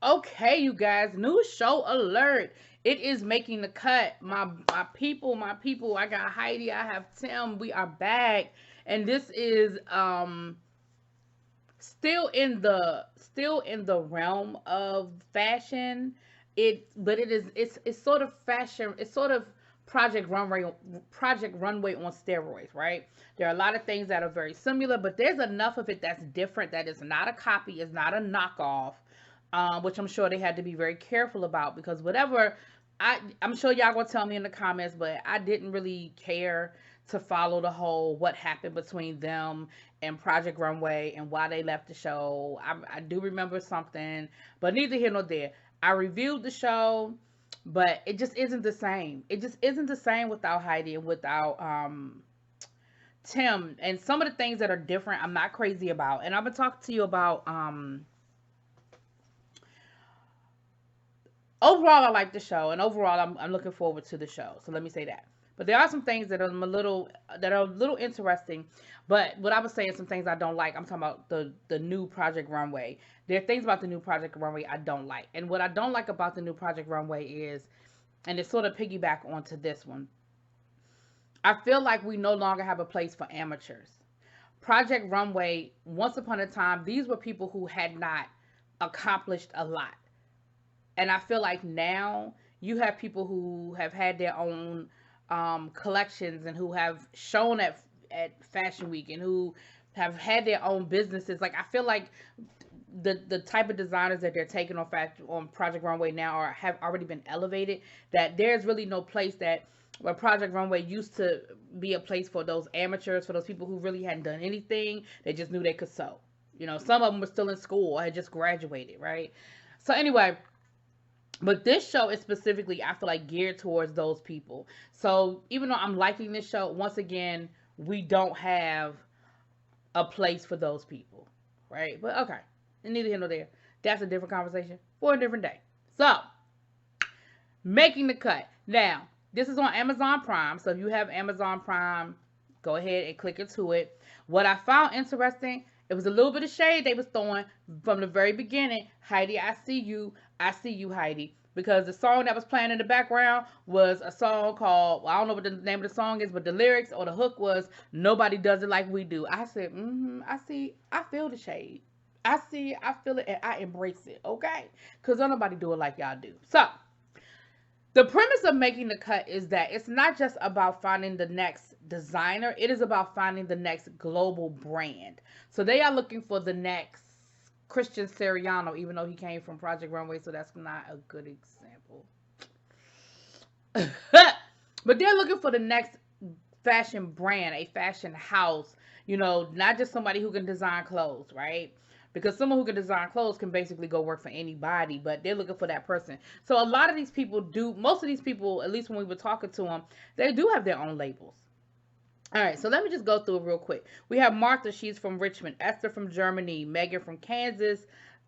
Okay, you guys, new show alert. It is making the cut. My people. I got Heidi. I have Tim. We are back, and this is still in the realm of fashion. But it's sort of fashion. It's sort of Project Runway on steroids, right? There are a lot of things that are very similar, but there's enough of it that's different that is not a copy, is not a knockoff, which I'm sure they had to be very careful about because whatever I'm sure y'all gonna tell me in the comments, but I didn't really care to follow the whole what happened between them and Project Runway and why they left the show. I do remember something, but neither here nor there. I reviewed the show, but it just isn't the same. It just isn't the same without Heidi and without Tim. And some of the things that are different, I'm not crazy about. And I'm gonna talk to you about overall, I like the show, and overall, I'm looking forward to the show. So let me say that. But there are some things that are a little interesting. But what I was saying, some things I don't like. I'm talking about the new Project Runway. There are things about the new Project Runway I don't like, and what I don't like about the new Project Runway is, and it sort of piggyback onto this one. I feel like we no longer have a place for amateurs. Project Runway, once upon a time, these were people who had not accomplished a lot. And I feel like now you have people who have had their own collections and who have shown at Fashion Week and who have had their own businesses. Like I feel like the type of designers that they're taking on Project Runway now have already been elevated. That there's really no place that where Project Runway used to be a place for those amateurs, for those people who really hadn't done anything. They just knew they could sew. Some of them were still in school or had just graduated, right? So anyway, but this show is specifically, I feel like, geared towards those people. So even though I'm liking this show, once again, we don't have a place for those people, right? But okay, and neither here nor there. That's a different conversation for a different day. So, making the cut. Now, this is on Amazon Prime. So if you have Amazon Prime, go ahead and click into it. What I found interesting, it was a little bit of shade they was throwing from the very beginning. Heidi, I see you. I see you, Heidi. Because the song that was playing in the background was a song called, well, I don't know what the name of the song is, but the lyrics or the hook was, "Nobody does it like we do." I said, I see, I feel the shade. I see, I feel it, and I embrace it, okay? Because don't nobody do it like y'all do. So, the premise of making the cut is that it's not just about finding the next designer, it is about finding the next global brand. So they are looking for the next Christian Siriano, even though he came from Project Runway, so that's not a good example. But they're looking for the next fashion brand, a fashion house, not just somebody who can design clothes, right? Because someone who can design clothes can basically go work for anybody, but they're looking for that person. So a lot of these people most of these people, at least when we were talking to them, they do have their own labels. All right, so let me just go through it real quick. We have Martha, she's from Richmond, Esther from Germany, Megan from Kansas,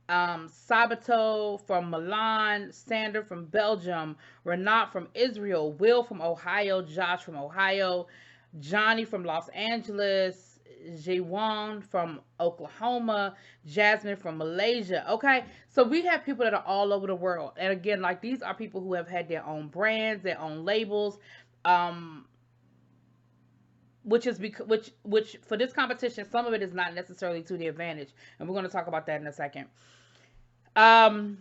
Sabato from Milan, Sander from Belgium, Renault from Israel, Will from Ohio, Josh from Ohio, Johnny from Los Angeles, Jiwon from Oklahoma, Jasmine from Malaysia. Okay, so we have people that are all over the world, and again, like these are people who have had their own brands, their own labels. Um, which is because which for this competition, some of it is not necessarily to the advantage, and we're going to talk about that in a second. Um,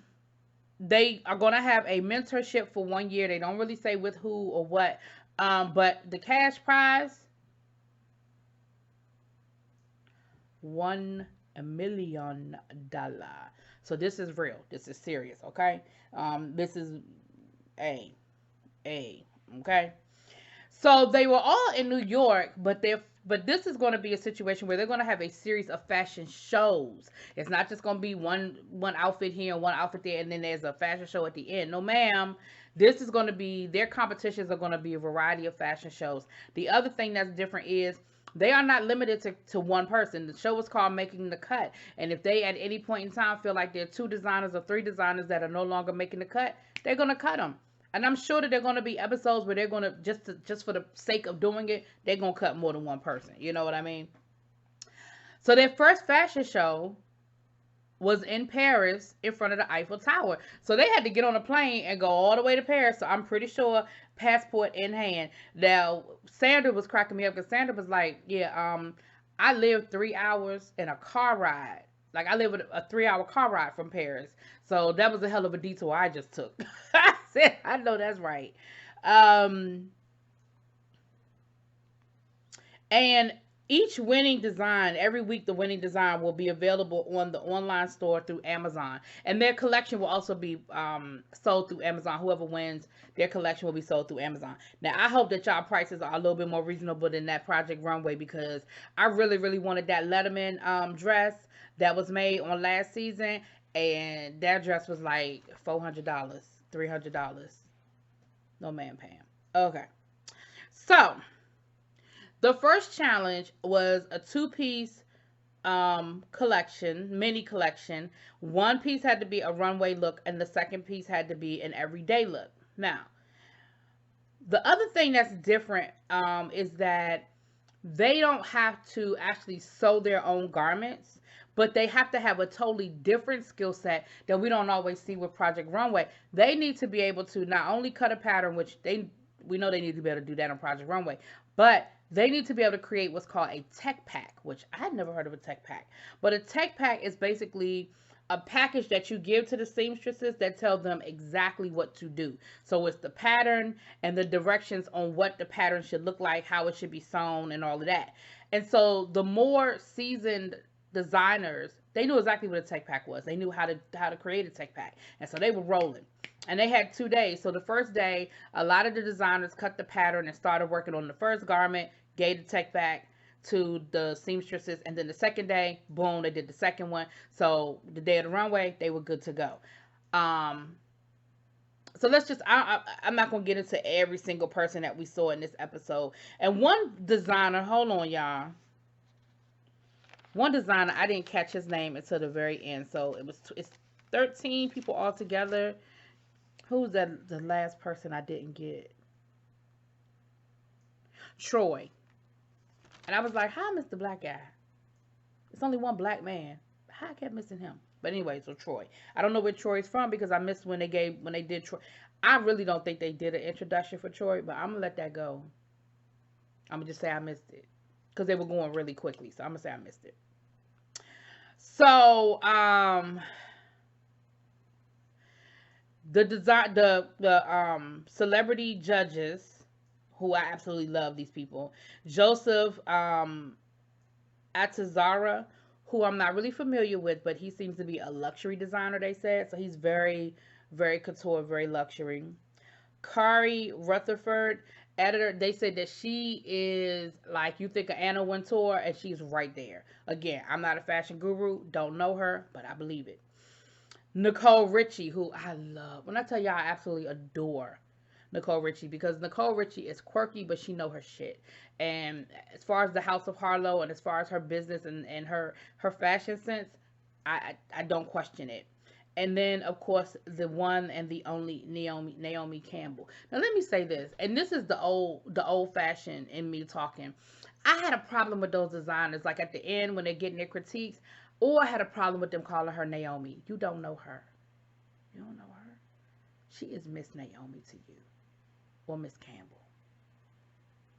they are going to have a mentorship for 1 year. They don't really say with who or what, but the cash prize, $1 million. So this is real. This is serious. Okay. This is a a okay. So they were all in New York, but this is going to be a situation where they're going to have a series of fashion shows. It's not just going to be one outfit here and one outfit there, and then there's a fashion show at the end. No, ma'am. This is going to be their competitions are going to be a variety of fashion shows. The other thing that's different is they are not limited to one person. The show is called Making the Cut, and if they at any point in time feel like there are two designers or three designers that are no longer making the cut, they're going to cut them. And I'm sure that there are going to be episodes where they're going to just for the sake of doing it, they're going to cut more than one person. You know what I mean? So their first fashion show was in Paris in front of the Eiffel Tower. So they had to get on a plane and go all the way to Paris. So I'm pretty sure passport in hand. Now, Sandra was cracking me up because Sandra was like, yeah, I lived 3 hours in a car ride. Like I live with a 3 hour car ride from Paris. So that was a hell of a detour I just took. I said, I know that's right. Um, and each winning design, every week, the winning design will be available on the online store through Amazon. And their collection will also be sold through Amazon. Whoever wins, their collection will be sold through Amazon. Now, I hope that y'all prices are a little bit more reasonable than that Project Runway because I really, really wanted that Letterman dress that was made on last season. And that dress was like $400, $300. No man, Pam. Okay. So, the first challenge was a two-piece collection, mini collection. One piece had to be a runway look, and the second piece had to be an everyday look. Now, the other thing that's different is that they don't have to actually sew their own garments, but they have to have a totally different skill set that we don't always see with Project Runway. They need to be able to not only cut a pattern, which we know they need to be able to do that on Project Runway, but they need to be able to create what's called a tech pack, which I had never heard of a tech pack. But a tech pack is basically a package that you give to the seamstresses that tell them exactly what to do. So it's the pattern and the directions on what the pattern should look like, how it should be sewn, and all of that. And so the more seasoned designers, they knew exactly what a tech pack was. They knew how to create a tech pack. And so they were rolling. And they had 2 days. So the first day, a lot of the designers cut the pattern and started working on the first garment, gave the tech pack to the seamstresses, and then the second day, boom, they did the second one. So the day of the runway, they were good to go. So let's just, I'm not going to get into every single person that we saw in this episode. And one designer, hold on, y'all. One designer, I didn't catch his name until the very end. So it's 13 people all together. Who's that? The last person I didn't get? Troy. And I was like, how I missed the black guy? It's only one black man. How I kept missing him? But anyway, so Troy. I don't know where Troy's from because I missed when they did Troy. I really don't think they did an introduction for Troy, but I'm gonna let that go. I'm gonna just say I missed it because they were going really quickly. So I'm gonna say I missed it. So the celebrity judges, who I absolutely love these people. Joseph Atazara, who I'm not really familiar with, but he seems to be a luxury designer, they said. So he's very, very couture, very luxury. Kari Rutherford, editor, they said that she is like, you think of Anna Wintour, and she's right there. Again, I'm not a fashion guru, don't know her, but I believe it. Nicole Richie, who I love. When I tell y'all, I absolutely adore Nicole Richie, because Nicole Richie is quirky, but she know her shit. And as far as the House of Harlow, and as far as her business and her fashion sense, I don't question it. And then, of course, the one and the only Naomi Campbell. Now, let me say this, and this is the old fashioned in me talking. I had a problem with those designers, like at the end when they're getting their critiques, or I had a problem with them calling her Naomi. You don't know her. You don't know her. She is Miss Naomi to you, or Miss Campbell.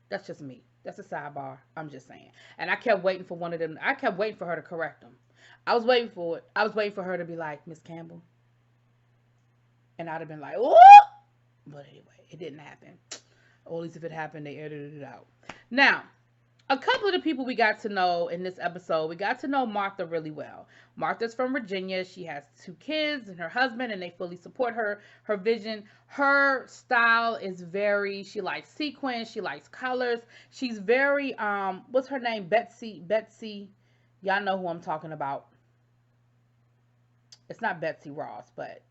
That's just me. That's a sidebar. I'm just saying. And I kept waiting for one of them. I kept waiting for her to correct them. I was waiting for it. I was waiting for her to be like, Miss Campbell. And I'd have been like, oh! But anyway, it didn't happen. Or at least if it happened, they edited it out. Now, a couple of the people we got to know in this episode, we got to know Martha really well. Martha's from Virginia. She has 2 kids and her husband, and they fully support her vision. Her style is she likes sequins, she likes colors. She's very, what's her name? Betsy. Y'all know who I'm talking about. It's not Betsy Ross, but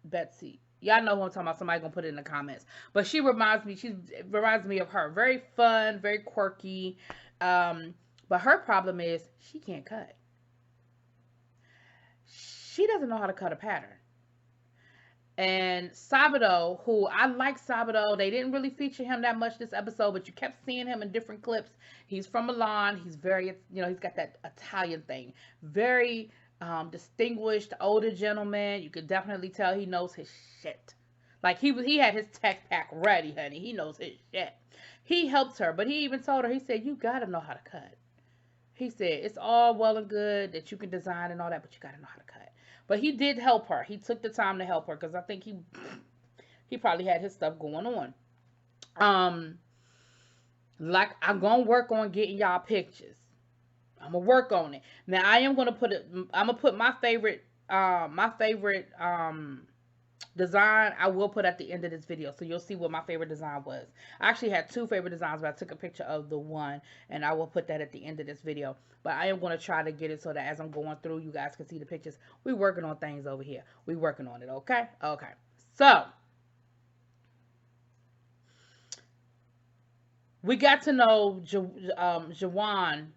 Betsy. Y'all know who I'm talking about. Somebody gonna put it in the comments. But she reminds me of her. Very fun, very quirky. But her problem is she can't cut. She doesn't know how to cut a pattern. And Sabado, who I like Sabado, they didn't really feature him that much this episode, but you kept seeing him in different clips. He's from Milan. He's very, he's got that Italian thing. Very distinguished older gentleman. You could definitely tell he knows his shit. Like he had his tech pack ready, honey. He knows his shit. He helped her, but he even told her, he said, you gotta know how to cut. He said, it's all well and good that you can design and all that, but you gotta know how to cut. But he did help her. He took the time to help her because I think he probably had his stuff going on. Like I'm gonna work on getting y'all pictures. I'm gonna work on it. Now I am gonna put it. I'm gonna put my favorite design. I will put at the end of this video, so you'll see what my favorite design was. I actually had two favorite designs, but I took a picture of the one, and I will put that at the end of this video. But I am gonna try to get it so that as I'm going through, you guys can see the pictures. We working on things over here. We working on it. Okay. Okay. So we got to know Jawan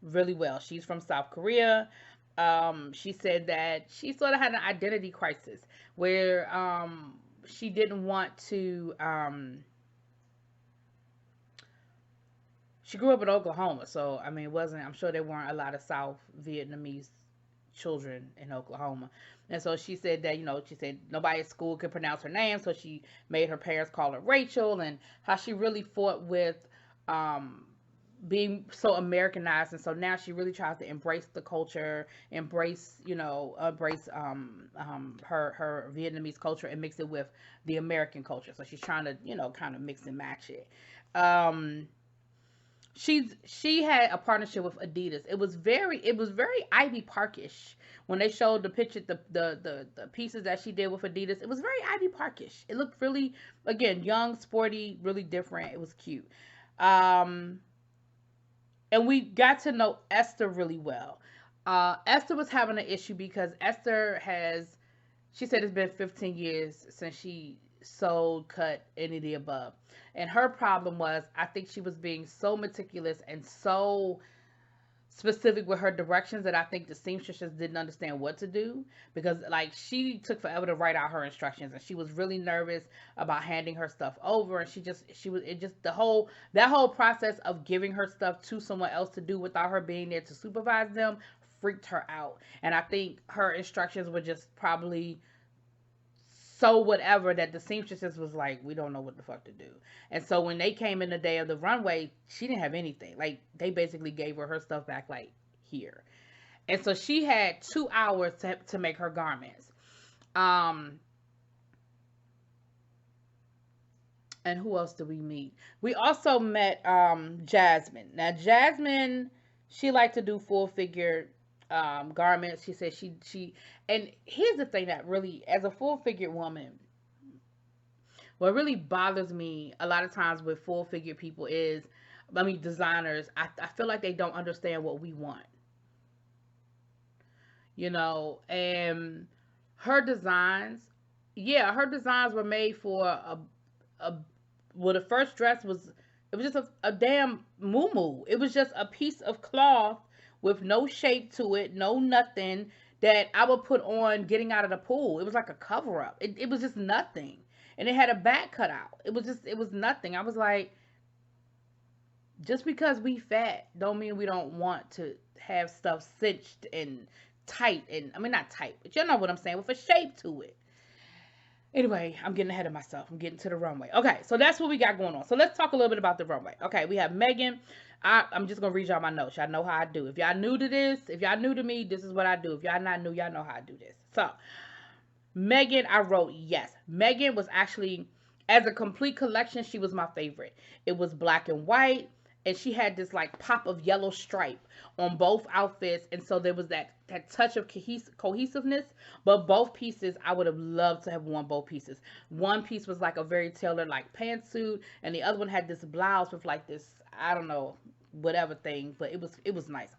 really well. She's from South Korea. She said that she sort of had an identity crisis where she didn't want to. She grew up in Oklahoma, so I mean, it wasn't. I'm sure there weren't a lot of South Vietnamese children in Oklahoma, and so she said that she said nobody at school could pronounce her name, so she made her parents call her Rachel, and how she really fought with um being so Americanized, and so now she really tries to embrace the culture, embrace her Vietnamese culture and mix it with the American culture. So she's trying to kind of mix and match it. She had a partnership with Adidas. It was very Ivy Parkish when they showed the picture, the pieces that she did with Adidas. It was very Ivy Parkish. It looked really, again, young, sporty, really different. It was cute. And we got to know Esther really well. Esther was having an issue because she said it's been 15 years since she sold, cut, any of the above. And her problem was, I think she was being so meticulous and so specific with her directions that I think the seamstresses didn't understand what to do, because like she took forever to write out her instructions, and she was really nervous about handing her stuff over, and that whole process of giving her stuff to someone else to do without her being there to supervise them freaked her out. And I think her instructions were just probably so whatever that the seamstresses was like, we don't know what the fuck to do. And so when they came in the day of the runway, she didn't have anything. Like, they basically gave her stuff back, like, here. And so she had 2 hours to make her garments. And who else did we meet? We also met Jasmine. Now Jasmine, she liked to do full figure garments. She said she and here's the thing that really, as a full figured woman, what really bothers me a lot of times with full figured people is, I mean, designers, I feel like they don't understand what we want, and her designs, her designs were made for a well, the first dress was, it was just a damn muumuu. It was just a piece of cloth with no shape to it, no nothing, that I would put on getting out of the pool. It was like a cover up. It was just nothing. And it had a back cut out. It was nothing. I was like, just because we fat don't mean we don't want to have stuff cinched and tight, and I mean, not tight, but you know what I'm saying, with a shape to it. Anyway, I'm getting ahead of myself. I'm getting to the runway. Okay, so that's what we got going on. So let's talk a little bit about the runway. Okay, we have Megan. I'm just going to read y'all my notes. Y'all know how I do. If y'all new to this, if y'all new to me, this is what I do. If y'all not new, y'all know how I do this. So, Megan, I wrote yes. Megan was actually, as a complete collection, she was my favorite. It was black and white, and she had this like pop of yellow stripe on both outfits, and so there was that touch of cohesiveness. But both pieces, I would have loved to have worn both pieces. One piece was like a very tailored like pantsuit, and the other one had this blouse with like this, I don't know, whatever thing, but it was nice.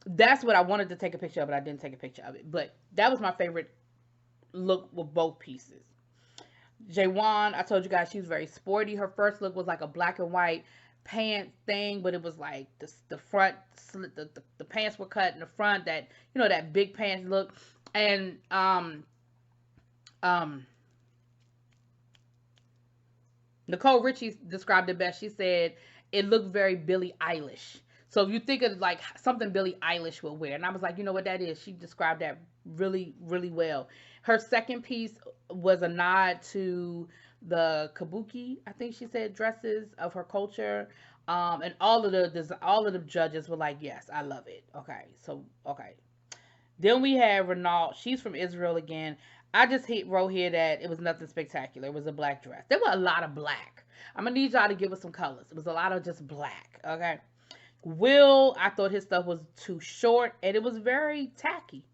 That's what I wanted to take a picture of, but I didn't take a picture of it. But that was my favorite look with both pieces. Jawan, I told you guys she was very sporty. Her first look was like a black and white pants thing, but it was like the front slit, the pants were cut in the front, that that big pants look. And Nicole Richie described it best. She said it looked very Billie Eilish. So if you think of like something Billie Eilish would wear, and I was like, you know what that is? She described that really, really well. Her second piece was a nod to the kabuki, I think she said, dresses of her culture. And all of the judges were like, yes, I love it. Okay, so okay. Then we have Renault. She's from Israel again. I just wrote here that it was nothing spectacular. It was a black dress. There were a lot of black. I'm gonna need y'all to give us some colors. It was a lot of just black. Okay. Will, I thought his stuff was too short and it was very tacky.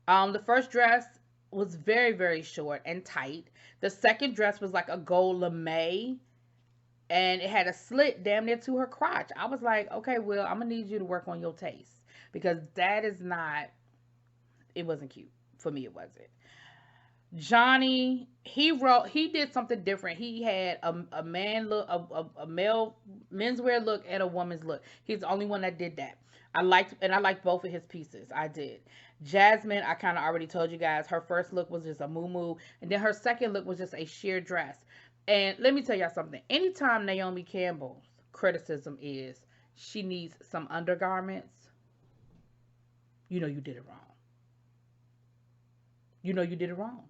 The first dress was very, very short and tight. The second dress was like a gold lame and it had a slit damn near to her crotch. I was like, okay, Will, I'm gonna need you to work on your taste because that is not, it wasn't cute. For me, it wasn't. Johnny, he did something different. He had a man look, a male menswear look, and a woman's look. He's the only one that did that. I liked both of his pieces. I did. Jasmine, I kind of already told you guys, her first look was just a moo and then her second look was just a sheer dress. And let me tell y'all something. Anytime Naomi Campbell's criticism is she needs some undergarments, you know you did it wrong. You know you did it wrong.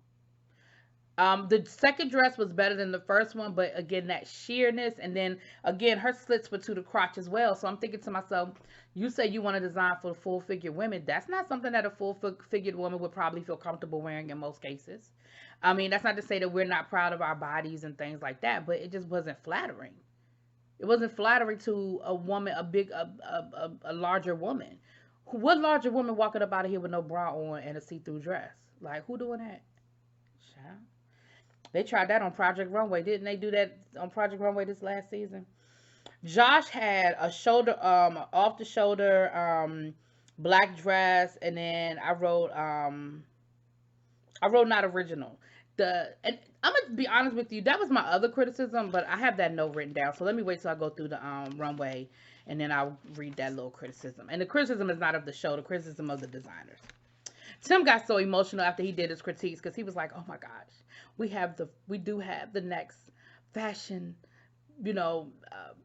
The second dress was better than the first one, but again, that sheerness, and then again, her slits were to the crotch as well. So I'm thinking to myself, you say you want to design for full figure women. That's not something that a full figured woman would probably feel comfortable wearing in most cases. I mean, that's not to say that we're not proud of our bodies and things like that, but it just wasn't flattering. It wasn't flattering to a woman, a larger woman. What larger woman walking up out of here with no bra on and a see-through dress? Like, who doing that? Child. They tried that on Project Runway. Didn't they do that on Project Runway this last season? Josh had a shoulder, off the shoulder, black dress, and then I wrote not original. And I'm gonna be honest with you, that was my other criticism, but I have that note written down. So let me wait till I go through the runway, and then I'll read that little criticism. And the criticism is not of the show, the criticism of the designers. Tim got so emotional after he did his critiques because he was like, "Oh my gosh, we do have the next fashion,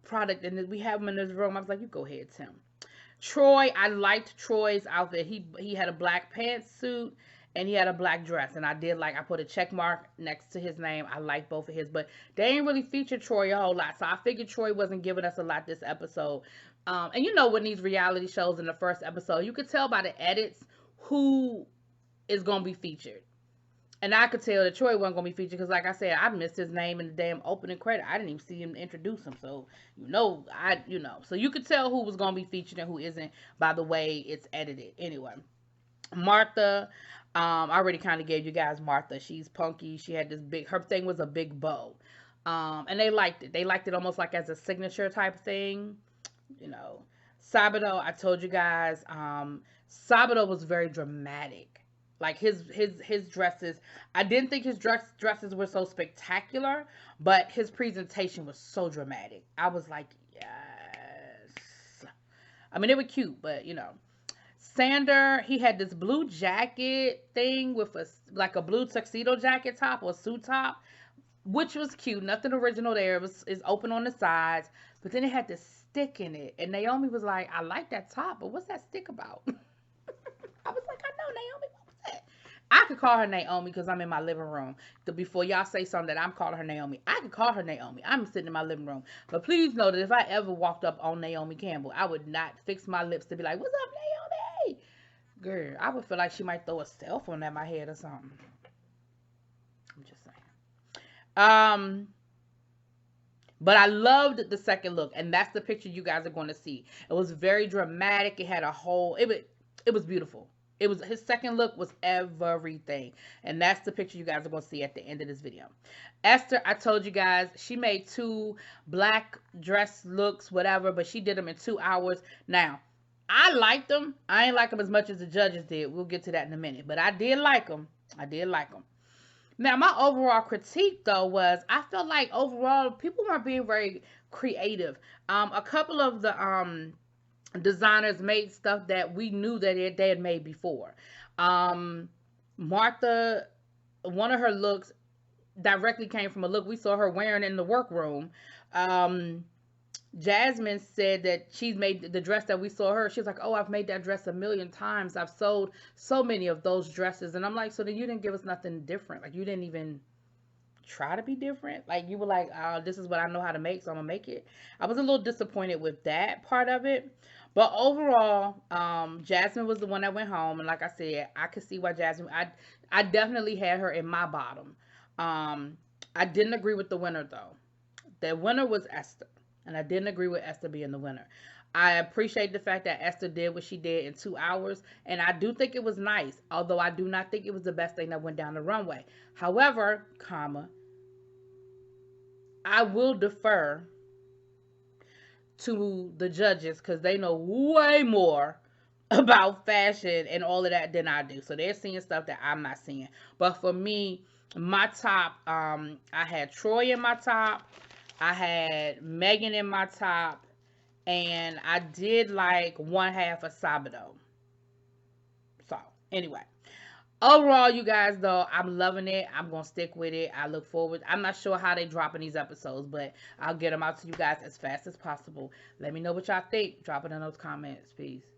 product, and we have them in this room." I was like, "You go ahead, Tim." Troy, I liked Troy's outfit. He had a black pantsuit and he had a black dress, and I put a check mark next to his name. I like both of his, but they ain't really featured Troy a whole lot, so I figured Troy wasn't giving us a lot this episode. And when these reality shows in the first episode, you could tell by the edits who is going to be featured. And I could tell that Troy wasn't going to be featured because, like I said, I missed his name in the damn opening credit. I didn't even see him introduce him. So, so you could tell who was going to be featured and who isn't by the way it's edited. Anyway, Martha, I already kind of gave you guys Martha. She's punky. She had her thing was a big bow. And they liked it. They liked it almost like as a signature type thing. Sabato, I told you guys, Sabato was very dramatic. Like his dresses, I didn't think his dresses were so spectacular, but his presentation was so dramatic. I was like, yes. I mean, they were cute, but Sander, he had this blue jacket thing with a blue tuxedo jacket top or suit top, which was cute. Nothing original there. It's open on the sides, but then it had this stick in it, and Naomi was like, "I like that top, but what's that stick about?" I was like, "I know, Naomi. What was that?" I could call her Naomi because I'm in my living room. Before y'all say something that I'm calling her Naomi, I could call her Naomi. I'm sitting in my living room. But please know that if I ever walked up on Naomi Campbell, I would not fix my lips to be like, "What's up, Naomi?" Girl, I would feel like she might throw a cell phone at my head or something. I'm just saying. But I loved the second look, and that's the picture you guys are going to see. It was very dramatic. It had it was beautiful. His second look was everything. And that's the picture you guys are going to see at the end of this video. Esther, I told you guys, she made 2 black dress looks, whatever, but she did them in 2 hours. Now, I liked them. I ain't like them as much as the judges did. We'll get to that in a minute. But I did like them. Now, my overall critique, though, was I felt like overall people weren't being very creative. A couple of the designers made stuff that we knew that they had made before. Martha, one of her looks directly came from a look we saw her wearing in the workroom. Jasmine said that she's made the dress that we saw her. She's like, "Oh, I've made that dress a million times. I've sold so many of those dresses." And I'm like, "So then you didn't give us nothing different. Like you didn't even try to be different. Like you were like, this is what I know how to make, so I'm gonna make it." I was a little disappointed with that part of it. But overall, Jasmine was the one that went home, and like I said, I could see why Jasmine. I definitely had her in my bottom. Um, I didn't agree with the winner though. The winner was Esther, and I didn't agree with Esther being the winner. I appreciate the fact that Esther did what she did in 2 hours, and I do think it was nice, although I do not think it was the best thing that went down the runway. However, I will defer to the judges because they know way more about fashion and all of that than I do. So they're seeing stuff that I'm not seeing. But for me, my top, I had Troy in my top, I had Megan in my top, and I did like one half of Sabado. So anyway, overall, you guys, though, I'm loving it. I'm gonna stick with it. I look forward. I'm not sure how they dropping these episodes, but I'll get them out to you guys as fast as possible. Let me know what y'all think. Drop it in those comments. Peace.